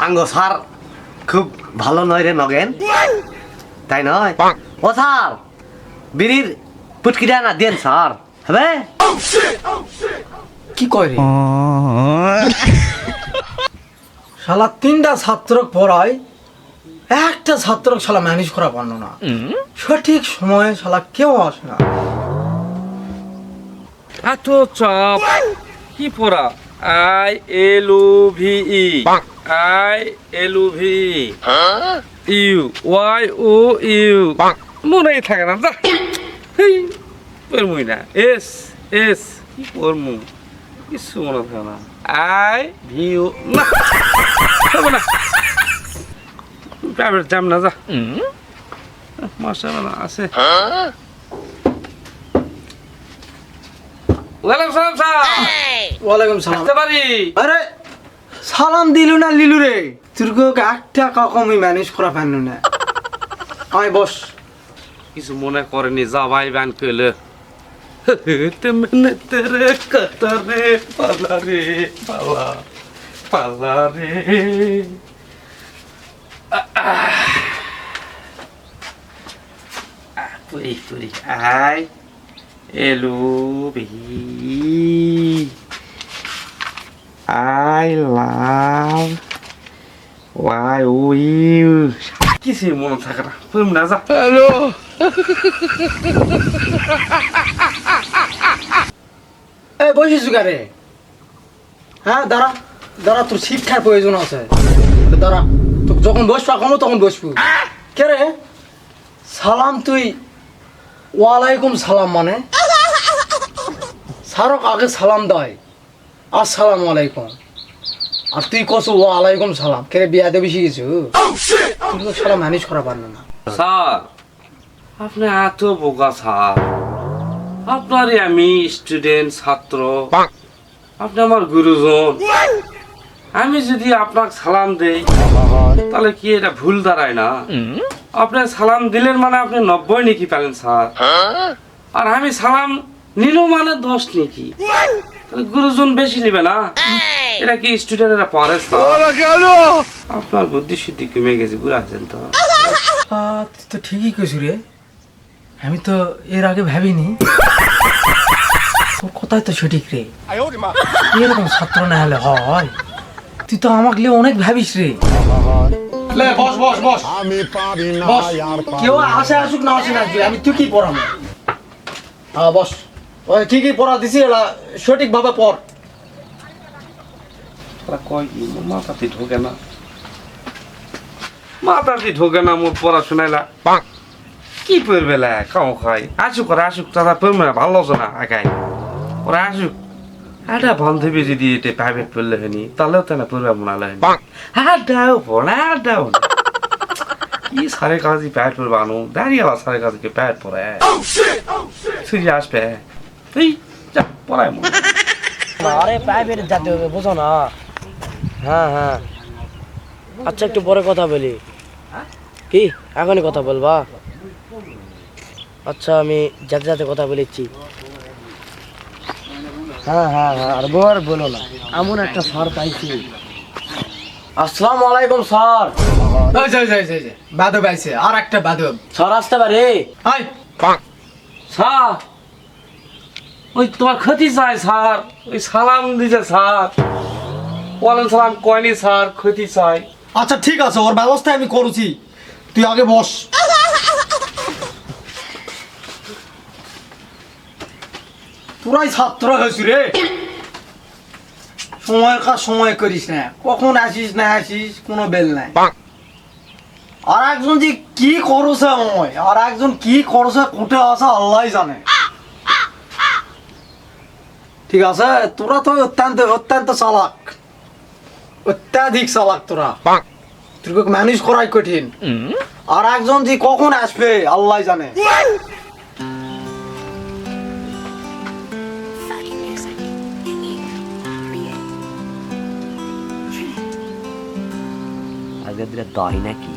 আঙ্গ স্যার খুব ভালো নয় রে নগেন, তাই নয়? ও স্যার বিড়ির পুটকিটা না দেন স্যার, হবে? কি কয় রে? শালা 3টা ছাত্র পড়ায়, একটা ছাত্র শালা ম্যানেজ করা পারলো না। সঠিক সময়ে শালা কেউ আসে না। এত চাপ কি পড়া? I L O V E, I L O V U, Y O U, মনেই থাকে না। যা পড়মুই না। এস এস কি পড়মু, কিছু মনে থাকে না। আই ভি ইউ না, হবে না। প্রাইভেট যাম না, যা। মাস্টার না আছে। ওয়ালাইকুম সালাম স্যার। ওয়ালাইকুম সালাম। আসতে পারি? আরে সালাম দিলু না লিলু রে, তোর একটা কমই ম্যানেজ করা পারলো না। আয় বস। কিছু মনে করেনি, যা ভাই ব্যান কইলে তেমনে তেরে কাতারে পালা রে পালা পালা রে। পুরি পুরি I'll be I love ওয়াই উইল। কিছু মনে থাকে না, পড়ম না, যা। হ্যালো এ বসিস রে? হ্যাঁ দাঁড়া দাঁড়া, তোর শিক্ষার প্রয়োজন আছে। দাঁড়া, তো যখন বসবা কমো তখন বসবো। কে রে? সালাম তুই ওয়ালাইকুম সালাম মানে? সারক আগে সালাম দেয় আসসালামু আলাইকুম, আর তুই কস ওয়ালাইকুম সালাম। কে রে, বিয়া দেবি শিখেছো? তুই তো সালাম ম্যানেজ করা পারলো না। স্যার আপনি এত বোকা স্যার, আপনারই আমি স্টুডেন্ট ছাত্র, আপনি আমার গুরুজন। আমি যদি আপনাকে সালাম দেই তাহলে কি এটা ভুল দাঁড়ায় না? আপনি সালাম দিলেন মানে আপনি 90 নাকি পেলেন স্যার, আর আমি সালাম নিল মানে 10 নাকি। তাহলে গুরুজন বেশি নিবে না? এটা কি স্টুডেন্টরা পড়ে স্যার? আপনার বুদ্ধি শুদ্ধি কমে গেছে, বুঝাচ্ছেন তো? তুই তো ঠিকই কইছু রে, আমি তো এর আগে ভাবিনি। তোর কথাই তো সঠিক রে, এরকম ছাত্র না হলে হয়? তুই তো আমাকে লিয়ে অনেক ভাবিস রে। বস বস বস, আমি পারি না বস। আর কেউ আসে আসুক না আসে না, আমি তুই কি পড়াবো? হ্যাঁ বস, ওই কি কি পড়া দিছি এলা সঠিক ভাবে পড়। কয় কি মাথাতে ঢোকে না, মাথাতে ঢোকে না মোর পড়াশোনাইলা। কি পড়বে লা খাও খাই? আসুক ওরা আসুক, দাদা পড়বে না, ভালো লাগছে না একাই। ওরা আসুক, একটা বান্ধবী যদি এটা প্রাইভেট পড়লে হয়নি তাহলেও তো না পড়বে মনে হয়। হ্যাঁ দাও পড়া দাও কি সারে কাজই প্যাট পড়বে আনো, দাঁড়িয়ে আবার সারে কাজকে প্যাট পরে সুজি আসবে। এই যা পড়ায় মনে। আরে প্রাইভেটে যেতে হবে, বুঝো না? হ্যাঁ হ্যাঁ, আচ্ছা একটু পরে কথা বলি। কি এখনই কথা বলবা? আচ্ছা আমি যাতে যাতে কথা বলেছি। হ্যাঁ হ্যাঁ হ্যাঁ, আর বলো না, এমন একটা স্যার পাইছি। আসসালামু আলাইকুম স্যার। বাদব আইছে, আর একটা বাদব। স্যার আসতে পারে? আয় স্যার ওই তোমার ক্ষতি চাই স্যার, ওই সালাম দিছে স্যার, ওয়ালাইকুম সালাম কয়নি স্যার, ক্ষতি চাই। আচ্ছা ঠিক আছে, ওর ব্যবস্থা আমি করছি, তুই আগে বস। পুরাই ছাত্র হয়েছি রে, সময়ের কাজ সময় করিস না, কখন আসিস না আসিস কোনো বেল নাই। আর একজন যে কি করছে আমায়, আর একজন কি করছে কোটে আসা আল্লাহ জানে। ঠিক আছে, তোরা তো অত্যন্ত অত্যন্ত চালাক, অত্যাধিক চালাক তোরা, তোকে ম্যানেজ করাই কঠিন। আর একজন যে কখন আসবে আল্লাহ জানে। আজকে দিলে দই নাকি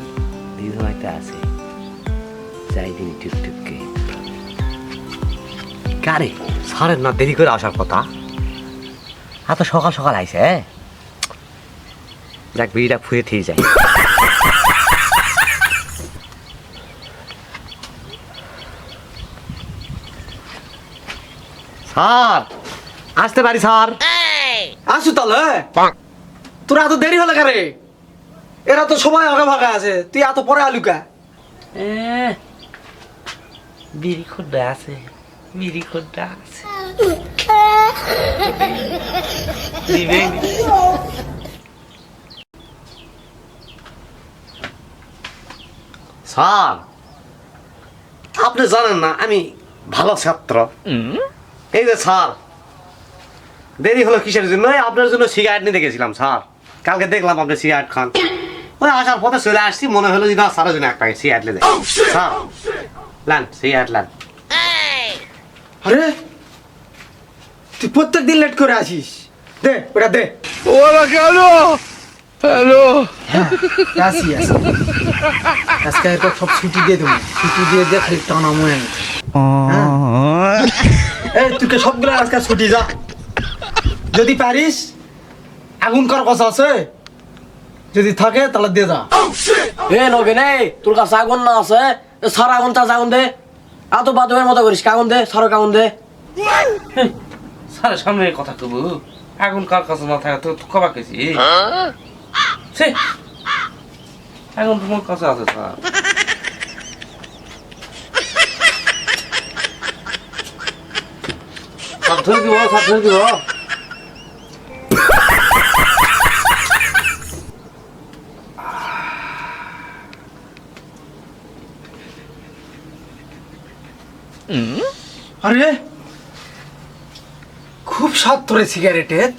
দিদি হয়তো আছে, যাই দিন টুকটুককে। কারে সারের না দেরি করে আসার কথা, এত সকাল সকাল আইছে। যাক বিড়িটা ফুয়ে থেকে যায়। স্যার আসতে পারি স্যার? আসু তাহলে তোর এত দেরি হলে কারে? এরা তো সবাই আগে ভাগে আছে, তুই এত পরে আলুকা? বিড়ি খোদ্দা আছে, বিড়ি খোদ্দা আছে। দিবেন? স্যার আপনি জানেন না আমি ভালো ছাত্র। এই যে স্যার দেরি হলো কিসের জন্য? এই আপনার জন্য সিগারেট নিতে গেছিলাম স্যার। কালকে দেখলাম আপনি সিগারেট খান, ওই আসার পথে চলে আসছি, মনে হলো যে না স্যারের জন্য একটা সিগারেট নিতে। স্যার লান সিগারেট লান। আরে তুই প্রত্যেক দিন লেট করে আসিস, দে ওটা দে। হ্যাঁ, আসি আসি। আজকে এরপর সব ছুটি দিয়ে দেবো, ছুটি দিয়ে দিয়ে খালি টানা মনে। এই তুই সবগুলো আজকে ছুটি যা, যদি পারিস আগুন করার কথা আছে, যদি থাকে তাহলে দিয়ে যা। এ নগেন, এই তোর কাছে আগুন না আছে? সার আগুন, তা আগুন দে। এত বাদমের মতো করিস, কাগুন দে, সার কাগুন দে। স্যারের সামনে কথা কব, আগুন কার কাছে না থাকে তো কবা কেছি। আগুন তোমার কাছে আছে স্যার। স্যার ধরে দিব, স্যার ধরে দিব। আরে খুব স্বাদ তোরে সিগারেটের।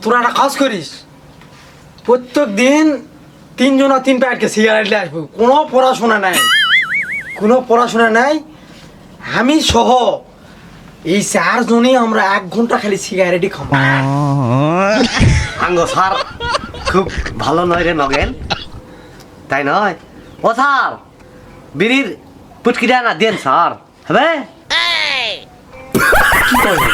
তোরা একটা কাজ করিস, প্রত্যেক দিন 3 জনা 3 প্যাকেট সিগারেট নিয়ে আসবো। কোনো পড়াশোনা নাই, কোনো পড়াশোনা নাই। আমি সহ এই 4 জনই আমরা 1 ঘন্টা খালি সিগারেটই খাবো। আঙ্গ স্যার খুব ভালো নয় রে নগেন, তাই নয়? ও স্যার বিড়ির পুটকিটা না দেন স্যার, হবে? কি করবো?